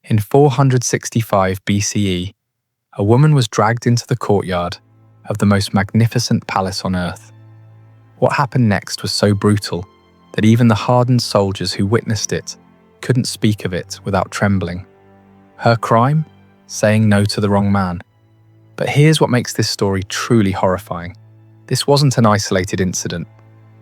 In 465 BCE, a woman was dragged into the courtyard of the most magnificent palace on earth. What happened next was so brutal that even the hardened soldiers who witnessed it couldn't speak of it without trembling. Her crime? Saying no to the wrong man. But here's what makes this story truly horrifying. This wasn't an isolated incident.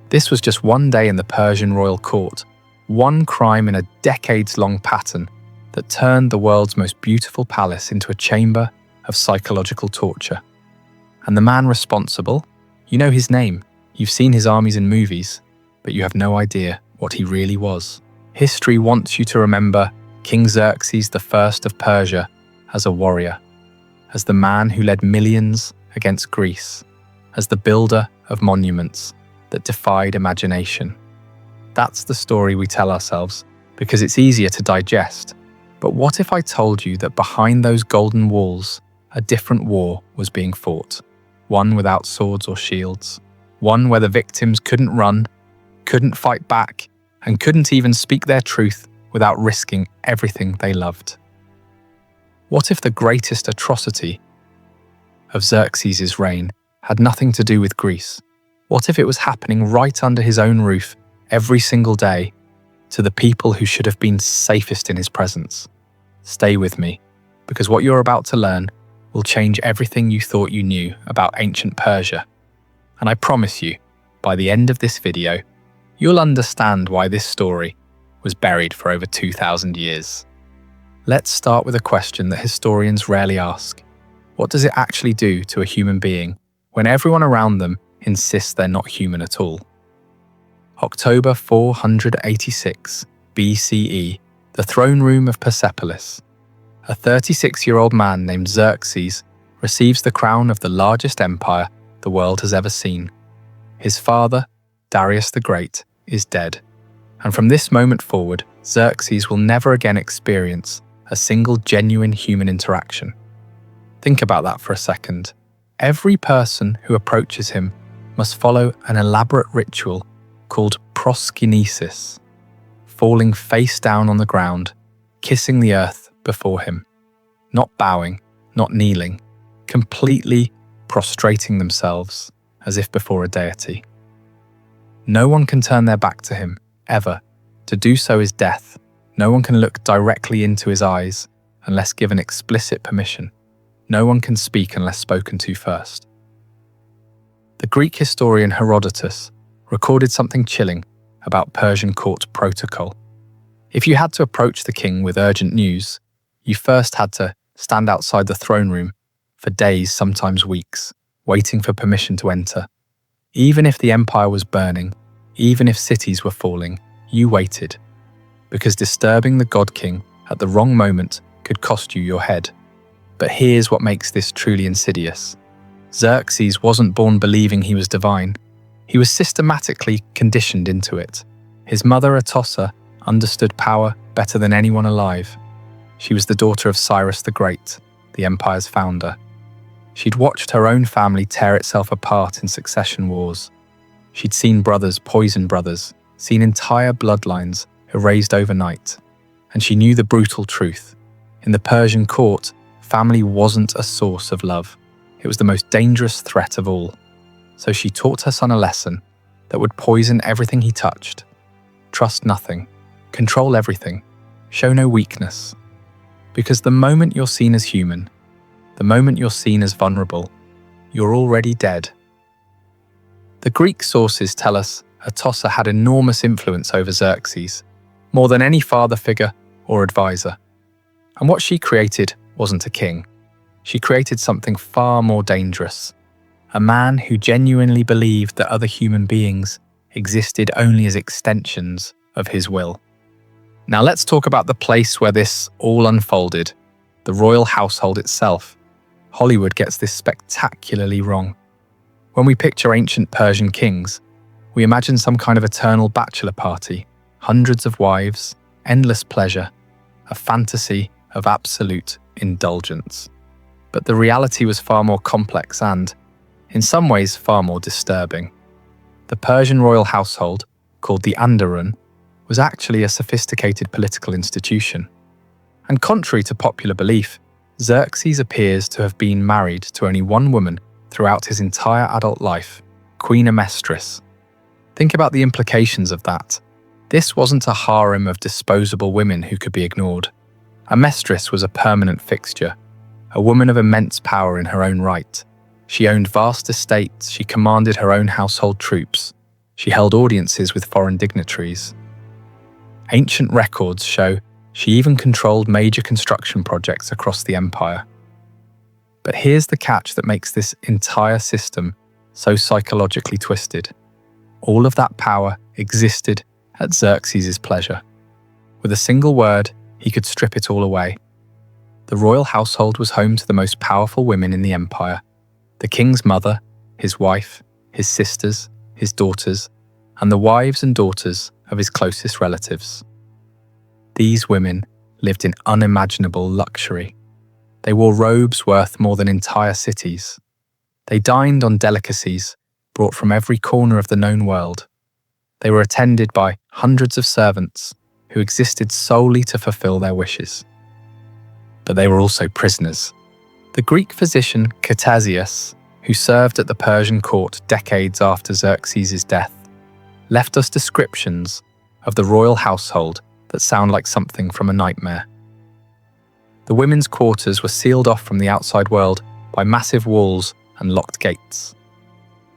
This was just one day in the Persian royal court, one crime in a decades-long pattern that turned the world's most beautiful palace into a chamber of psychological torture. And the man responsible, you know his name, you've seen his armies in movies, but you have no idea what he really was. History wants you to remember King Xerxes I of Persia as a warrior, as the man who led millions against Greece, as the builder of monuments that defied imagination. That's the story we tell ourselves because it's easier to digest. But what if I told you that behind those golden walls, a different war was being fought? One without swords or shields. One where the victims couldn't run, couldn't fight back, and couldn't even speak their truth without risking everything they loved. What if the greatest atrocity of Xerxes' reign had nothing to do with Greece? What if it was happening right under his own roof every single day to the people who should have been safest in his presence? Stay with me, because what you're about to learn will change everything you thought you knew about ancient Persia. And I promise you, by the end of this video, you'll understand why this story was buried for over 2,000 years. Let's start with a question that historians rarely ask. What does it actually do to a human being when everyone around them insists they're not human at all? October 486 BCE, the throne room of Persepolis. A 36-year-old man named Xerxes receives the crown of the largest empire the world has ever seen. His father, Darius the Great, is dead. And from this moment forward, Xerxes will never again experience a single genuine human interaction. Think about that for a second. Every person who approaches him must follow an elaborate ritual called proskynesis, falling face down on the ground, kissing the earth before him, not bowing, not kneeling, completely prostrating themselves as if before a deity. No one can turn their back to him, ever. To do so is death. No one can look directly into his eyes unless given explicit permission. No one can speak unless spoken to first. The Greek historian Herodotus recorded something chilling about Persian court protocol. If you had to approach the king with urgent news, you first had to stand outside the throne room for days, sometimes weeks, waiting for permission to enter. Even if the empire was burning, even if cities were falling, you waited, because disturbing the god king at the wrong moment could cost you your head. But here's what makes this truly insidious. Xerxes wasn't born believing he was divine. He was systematically conditioned into it. His mother, Atossa, understood power better than anyone alive. She was the daughter of Cyrus the Great, the empire's founder. She'd watched her own family tear itself apart in succession wars. She'd seen brothers poison brothers, seen entire bloodlines erased overnight. And she knew the brutal truth. In the Persian court, family wasn't a source of love. It was the most dangerous threat of all. So she taught her son a lesson that would poison everything he touched. Trust nothing. Control everything. Show no weakness. Because the moment you're seen as human, the moment you're seen as vulnerable, you're already dead. The Greek sources tell us Atossa had enormous influence over Xerxes, more than any father figure or advisor. And what she created wasn't a king. She created something far more dangerous. A man who genuinely believed that other human beings existed only as extensions of his will. Now let's talk about the place where this all unfolded, the royal household itself. Hollywood gets this spectacularly wrong. When we picture ancient Persian kings, we imagine some kind of eternal bachelor party, hundreds of wives, endless pleasure, a fantasy of absolute indulgence. But the reality was far more complex and, in some ways, far more disturbing. The Persian royal household, called the Anderun, was actually a sophisticated political institution. And contrary to popular belief, Xerxes appears to have been married to only one woman throughout his entire adult life, Queen Amestris. Think about the implications of that. This wasn't a harem of disposable women who could be ignored. Amestris was a permanent fixture, a woman of immense power in her own right. She owned vast estates, she commanded her own household troops, she held audiences with foreign dignitaries. Ancient records show she even controlled major construction projects across the empire. But here's the catch that makes this entire system so psychologically twisted. All of that power existed at Xerxes' pleasure. With a single word, he could strip it all away. The royal household was home to the most powerful women in the empire. The king's mother, his wife, his sisters, his daughters, and the wives and daughters of his closest relatives. These women lived in unimaginable luxury. They wore robes worth more than entire cities. They dined on delicacies brought from every corner of the known world. They were attended by hundreds of servants who existed solely to fulfill their wishes. But they were also prisoners. The Greek physician Xerxes, who served at the Persian court decades after Xerxes' death, left us descriptions of the royal household that sound like something from a nightmare. The women's quarters were sealed off from the outside world by massive walls and locked gates.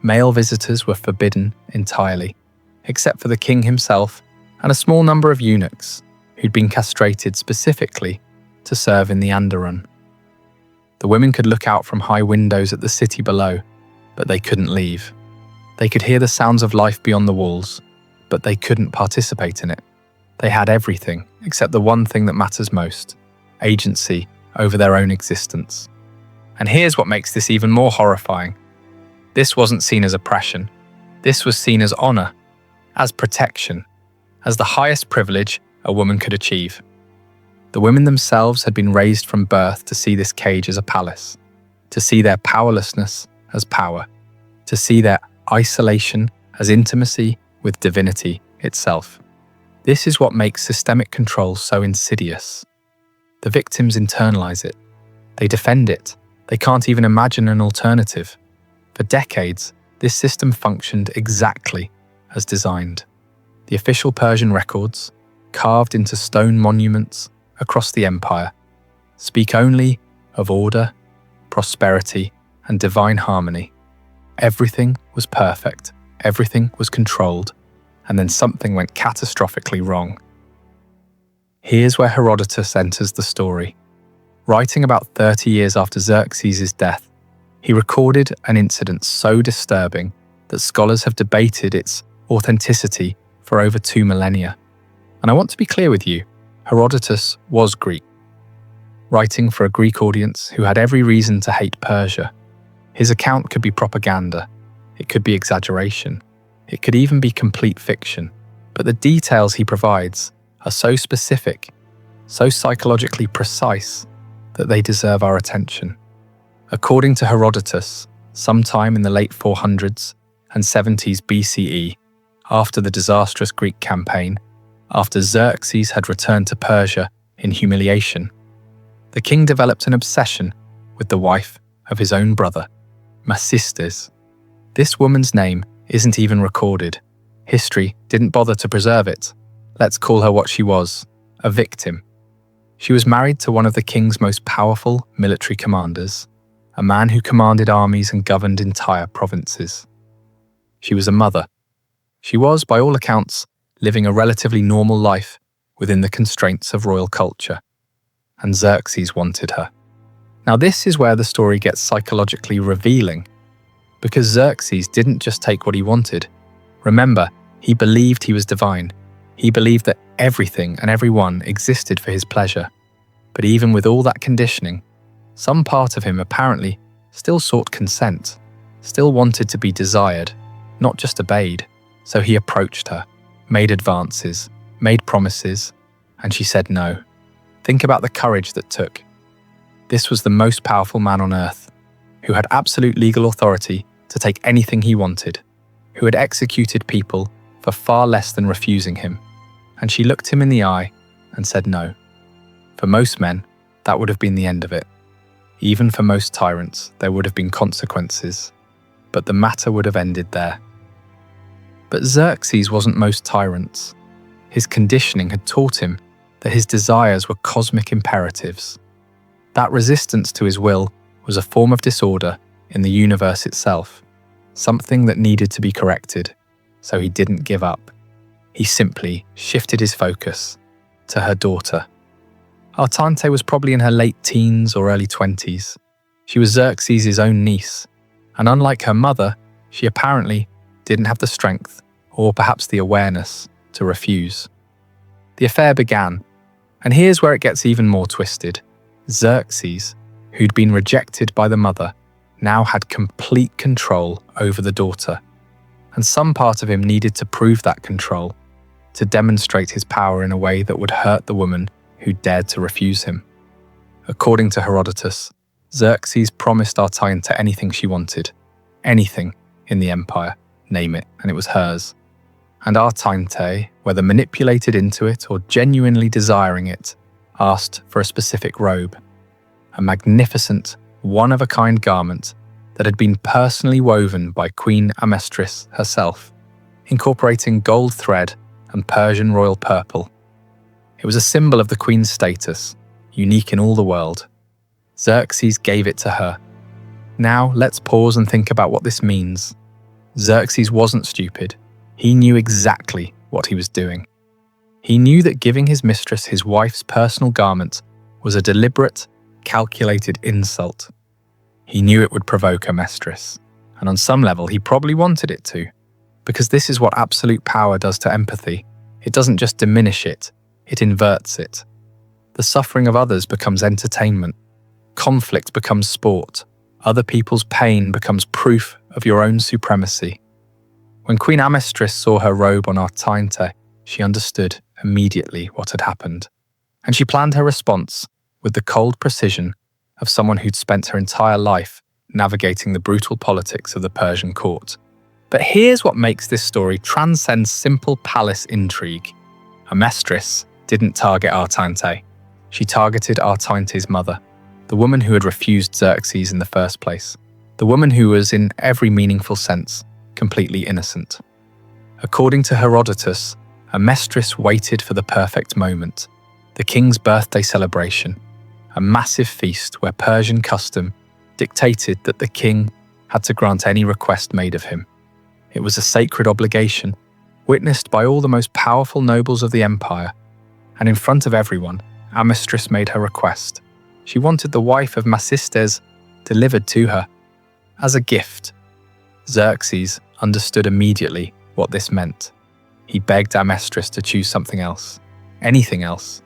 Male visitors were forbidden entirely, except for the king himself and a small number of eunuchs who'd been castrated specifically to serve in the Anderun. The women could look out from high windows at the city below, but they couldn't leave. They could hear the sounds of life beyond the walls, but they couldn't participate in it. They had everything except the one thing that matters most: agency over their own existence. And here's what makes this even more horrifying. This wasn't seen as oppression. This was seen as honor, as protection, as the highest privilege a woman could achieve. The women themselves had been raised from birth to see this cage as a palace, to see their powerlessness as power, to see their isolation as intimacy with divinity itself. This is what makes systemic control so insidious. The victims internalize it. They defend it. They can't even imagine an alternative. For decades, this system functioned exactly as designed. The official Persian records, carved into stone monuments across the empire, speak only of order, prosperity, and divine harmony. Everything was perfect, everything was controlled, and then something went catastrophically wrong. Here's where Herodotus enters the story. Writing about 30 years after Xerxes' death, he recorded an incident so disturbing that scholars have debated its authenticity for over 2 millennia. And I want to be clear with you, Herodotus was Greek, writing for a Greek audience who had every reason to hate Persia. His account could be propaganda, it could be exaggeration, it could even be complete fiction, but the details he provides are so specific, so psychologically precise, that they deserve our attention. According to Herodotus, sometime in the late 400s and 70s BCE, after the disastrous Greek campaign, after Xerxes had returned to Persia in humiliation, the king developed an obsession with the wife of his own brother, Mistress. This woman's name isn't even recorded. History didn't bother to preserve it. Let's call her what she was, a victim. She was married to one of the king's most powerful military commanders, a man who commanded armies and governed entire provinces. She was a mother. She was, by all accounts, living a relatively normal life within the constraints of royal culture. And Xerxes wanted her. Now this is where the story gets psychologically revealing, because Xerxes didn't just take what he wanted. Remember, he believed he was divine. He believed that everything and everyone existed for his pleasure. But even with all that conditioning, some part of him apparently still sought consent, still wanted to be desired, not just obeyed. So he approached her, made advances, made promises, and she said no. Think about the courage that took. This was the most powerful man on earth, who had absolute legal authority to take anything he wanted, who had executed people for far less than refusing him. And she looked him in the eye and said no. For most men, that would have been the end of it. Even for most tyrants, there would have been consequences, but the matter would have ended there. But Xerxes wasn't most tyrants. His conditioning had taught him that his desires were cosmic imperatives. That resistance to his will was a form of disorder in the universe itself, something that needed to be corrected, so he didn't give up. He simply shifted his focus to her daughter. Artante was probably in her late teens or early 20s. She was Xerxes' own niece, and unlike her mother, she apparently didn't have the strength, or perhaps the awareness, to refuse. The affair began, and here's where it gets even more twisted. Xerxes, who'd been rejected by the mother, now had complete control over the daughter, and some part of him needed to prove that control, to demonstrate his power in a way that would hurt the woman who dared to refuse him. According to Herodotus, Xerxes promised Artante anything she wanted, anything in the empire, name it, and it was hers. And Artante, whether manipulated into it or genuinely desiring it, asked for a specific robe, a magnificent, one-of-a-kind garment that had been personally woven by Queen Amestris herself, incorporating gold thread and Persian royal purple. It was a symbol of the queen's status, unique in all the world. Xerxes gave it to her. Now let's pause and think about what this means. Xerxes wasn't stupid. He knew exactly what he was doing. He knew that giving his mistress his wife's personal garment was a deliberate, calculated insult. He knew it would provoke Amestris, and on some level he probably wanted it to, because this is what absolute power does to empathy. It doesn't just diminish it, it inverts it. The suffering of others becomes entertainment. Conflict becomes sport. Other people's pain becomes proof of your own supremacy. When Queen Amestris saw her robe on Artante, she understood immediately what had happened, and she planned her response with the cold precision of someone who'd spent her entire life navigating the brutal politics of the Persian court. But here's what makes this story transcend simple palace intrigue. Amestris didn't target Artante. She targeted Artante's mother, the woman who had refused Xerxes in the first place, the woman who was, in every meaningful sense, completely innocent. According to Herodotus, Amestris waited for the perfect moment, the king's birthday celebration, a massive feast where Persian custom dictated that the king had to grant any request made of him. It was a sacred obligation, witnessed by all the most powerful nobles of the empire, and in front of everyone, Amestris made her request. She wanted the wife of Macistes delivered to her as a gift. Xerxes understood immediately what this meant. He begged Amestris to choose something else, anything else.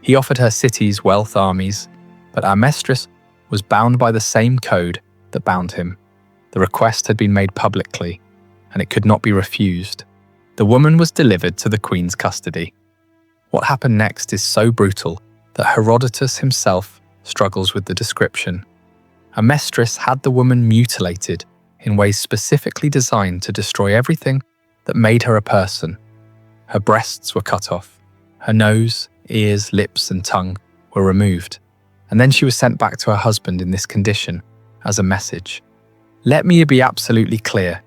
He offered her cities, wealth, armies, but Amestris was bound by the same code that bound him. The request had been made publicly, and it could not be refused. The woman was delivered to the queen's custody. What happened next is so brutal that Herodotus himself struggles with the description. Amestris had the woman mutilated in ways specifically designed to destroy everything that made her a person. Her breasts were cut off. Her nose, ears, lips, and tongue were removed. And then she was sent back to her husband in this condition as a message. Let me be absolutely clear.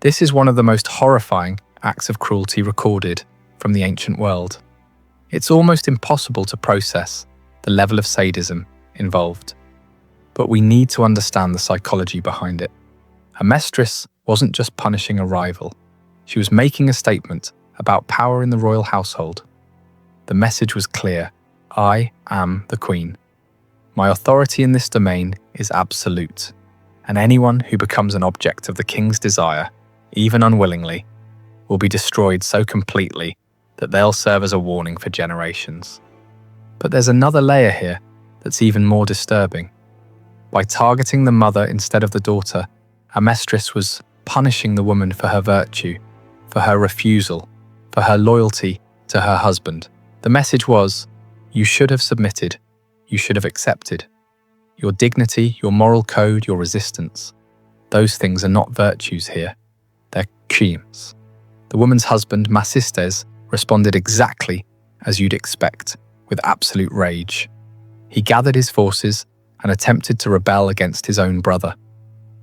This is one of the most horrifying acts of cruelty recorded from the ancient world. It's almost impossible to process the level of sadism involved. But we need to understand the psychology behind it. Amestris wasn't just punishing a rival. She was making a statement about power in the royal household. The message was clear. I am the queen. My authority in this domain is absolute, and anyone who becomes an object of the king's desire, even unwillingly, will be destroyed so completely that they'll serve as a warning for generations. But there's another layer here that's even more disturbing. By targeting the mother instead of the daughter, Amestris was punishing the woman for her virtue, for her refusal, for her loyalty to her husband. The message was, you should have submitted, you should have accepted. Your dignity, your moral code, your resistance. Those things are not virtues here. They're crimes. The woman's husband, Macistes, responded exactly as you'd expect, with absolute rage. He gathered his forces and attempted to rebel against his own brother.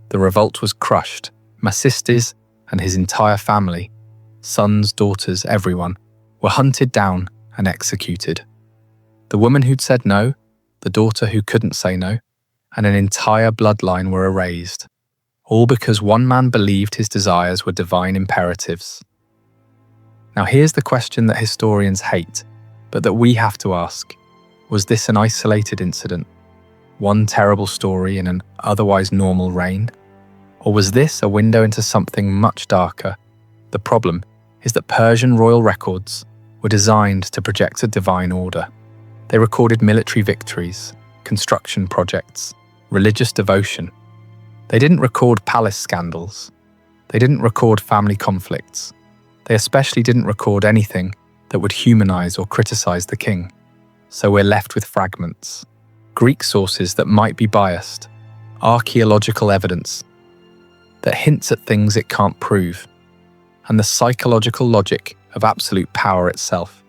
The revolt was crushed. Amestris and his entire family, sons, daughters, everyone, were hunted down and executed. The woman who'd said no, the daughter who couldn't say no, and an entire bloodline were erased, all because one man believed his desires were divine imperatives. Now here's the question that historians hate, but that we have to ask. Was this an isolated incident? One terrible story in an otherwise normal reign? Or was this a window into something much darker? The problem is that Persian royal records were designed to project a divine order. They recorded military victories, construction projects, religious devotion. They didn't record palace scandals. They didn't record family conflicts. They especially didn't record anything that would humanize or criticize the king. So we're left with fragments, Greek sources that might be biased, archaeological evidence that hints at things it can't prove, and the psychological logic of absolute power itself.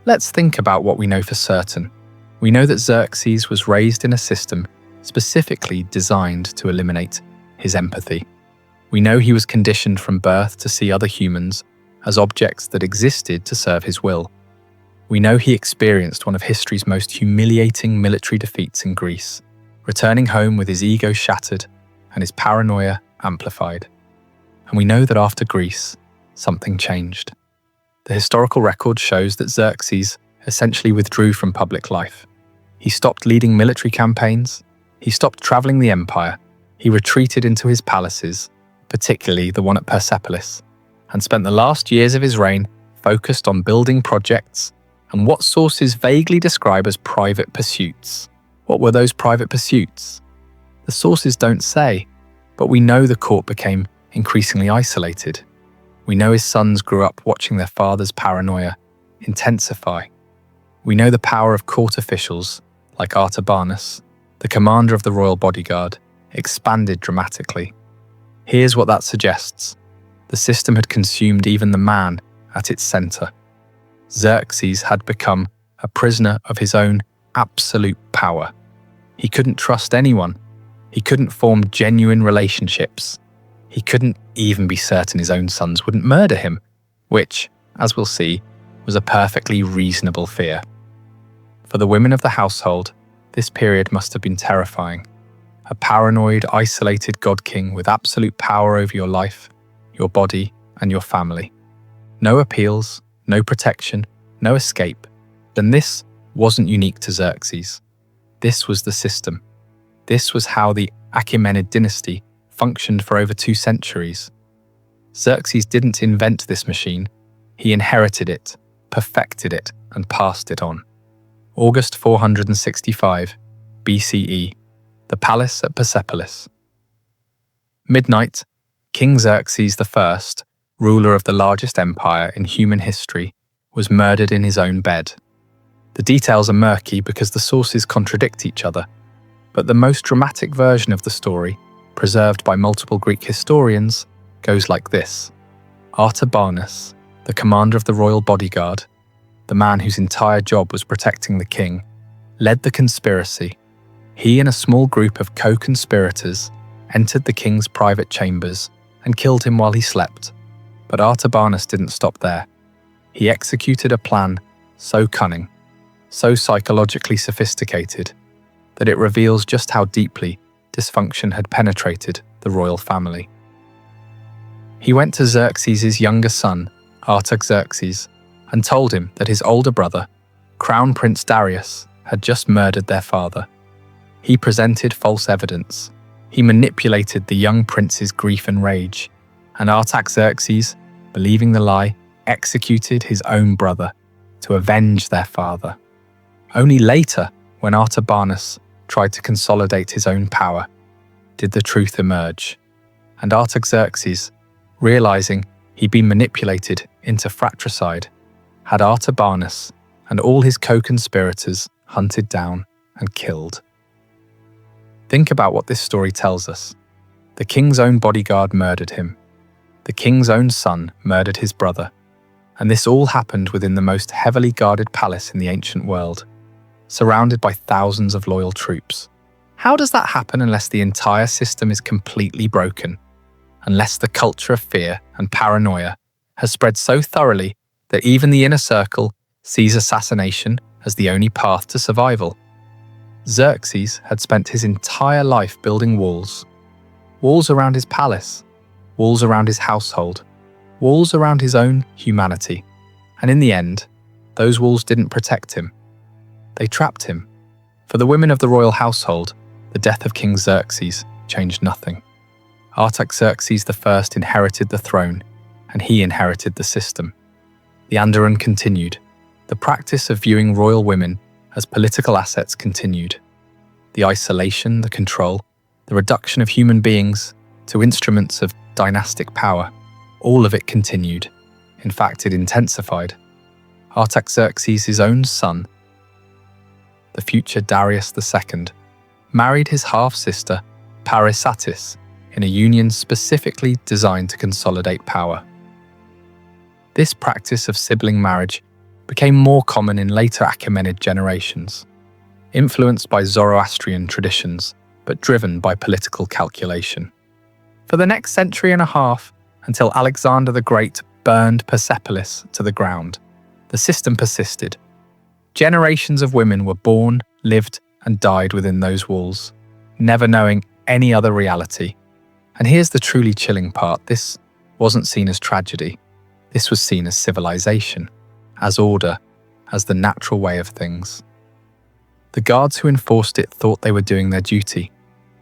Let's think about what we know for certain. We know that Xerxes was raised in a system specifically designed to eliminate his empathy. We know he was conditioned from birth to see other humans as objects that existed to serve his will. We know he experienced one of history's most humiliating military defeats in Greece, returning home with his ego shattered and his paranoia amplified. And we know that after Greece, something changed. The historical record shows that Xerxes essentially withdrew from public life. He stopped leading military campaigns, he stopped traveling the empire, he retreated into his palaces, particularly the one at Persepolis, and spent the last years of his reign focused on building projects and what sources vaguely describe as private pursuits. What were those private pursuits? The sources don't say, but we know the court became increasingly isolated. We know his sons grew up watching their father's paranoia intensify. We know the power of court officials, like Artabanus, the commander of the royal bodyguard, expanded dramatically. Here's what that suggests. The system had consumed even the man at its center. Xerxes had become a prisoner of his own absolute power. He couldn't trust anyone. He couldn't form genuine relationships. He couldn't even be certain his own sons wouldn't murder him, which, as we'll see, was a perfectly reasonable fear. For the women of the household, this period must have been terrifying. A paranoid, isolated god-king with absolute power over your life, your body, and your family. No appeals, no protection, no escape. And this wasn't unique to Xerxes. This was the system. This was how the Achaemenid dynasty functioned for over 2 centuries. Xerxes didn't invent this machine. He inherited it, perfected it, and passed it on. August 465 BCE, the palace at Persepolis. Midnight, King Xerxes I, ruler of the largest empire in human history, was murdered in his own bed. The details are murky because the sources contradict each other, but the most dramatic version of the story, preserved by multiple Greek historians, goes like this. Artabanus, the commander of the royal bodyguard, the man whose entire job was protecting the king, led the conspiracy. He and a small group of co-conspirators entered the king's private chambers and killed him while he slept. But Artabanus didn't stop there. He executed a plan so cunning, so psychologically sophisticated, that it reveals just how deeply dysfunction had penetrated the royal family. He went to Xerxes' younger son, Artaxerxes, and told him that his older brother, Crown Prince Darius, had just murdered their father. He presented false evidence. He manipulated the young prince's grief and rage, and Artaxerxes, believing the lie, executed his own brother to avenge their father. Only later, when Artabanus tried to consolidate his own power, did the truth emerge, and Artaxerxes, realizing he'd been manipulated into fratricide, had Artabanus and all his co-conspirators hunted down and killed. Think about what this story tells us. The king's own bodyguard murdered him. The king's own son murdered his brother. And this all happened within the most heavily guarded palace in the ancient world. surrounded by thousands of loyal troops. How does that happen unless the entire system is completely broken? Unless the culture of fear and paranoia has spread so thoroughly that even the inner circle sees assassination as the only path to survival? Xerxes had spent his entire life building walls. Walls around his palace, walls around his household, walls around his own humanity. And in the end, those walls didn't protect him. They trapped him. For the women of the royal household, the death of King Xerxes changed nothing. Artaxerxes I inherited the throne, and he inherited the system. The Andaran continued. The practice of viewing royal women as political assets continued. The isolation, the control, the reduction of human beings to instruments of dynastic power, all of it continued. In fact, it intensified. Artaxerxes' own son, the future Darius II, married his half-sister, Persepolis, in a union specifically designed to consolidate power. This practice of sibling marriage became more common in later Achaemenid generations, influenced by Zoroastrian traditions, but driven by political calculation. For the next century and a half, until Alexander the Great burned Persepolis to the ground, the system persisted. Generations of women were born, lived, and died within those walls, never knowing any other reality. And here's the truly chilling part. This wasn't seen as tragedy. This was seen as civilization, as order, as the natural way of things. The guards who enforced it thought they were doing their duty.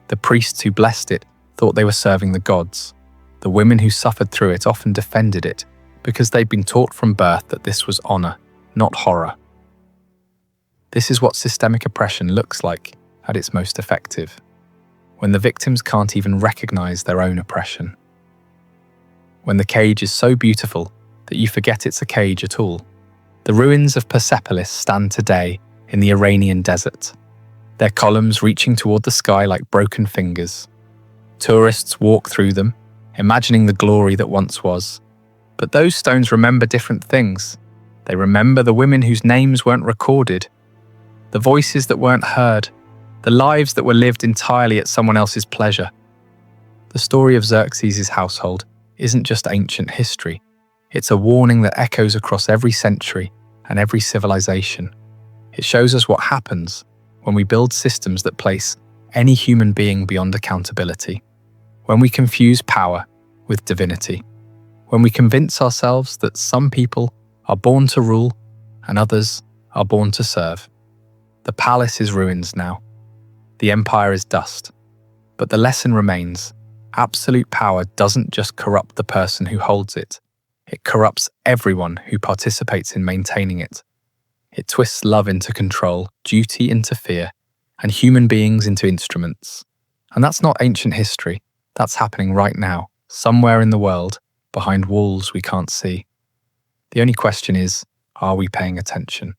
The priests who blessed it thought they were serving the gods. The women who suffered through it often defended it because they'd been taught from birth that this was honor, not horror. This is what systemic oppression looks like at its most effective, when the victims can't even recognize their own oppression. When the cage is so beautiful that you forget it's a cage at all. The ruins of Persepolis stand today in the Iranian desert, their columns reaching toward the sky like broken fingers. Tourists walk through them, imagining the glory that once was. But those stones remember different things. They remember the women whose names weren't recorded, the voices that weren't heard, the lives that were lived entirely at someone else's pleasure. The story of Xerxes' household isn't just ancient history. It's a warning that echoes across every century and every civilization. It shows us what happens when we build systems that place any human being beyond accountability, when we confuse power with divinity, when we convince ourselves that some people are born to rule and others are born to serve. The palace is ruins now. The empire is dust. But the lesson remains. Absolute power doesn't just corrupt the person who holds it. It corrupts everyone who participates in maintaining it. It twists love into control, duty into fear, and human beings into instruments. And that's not ancient history. That's happening right now, somewhere in the world, behind walls we can't see. The only question is, are we paying attention?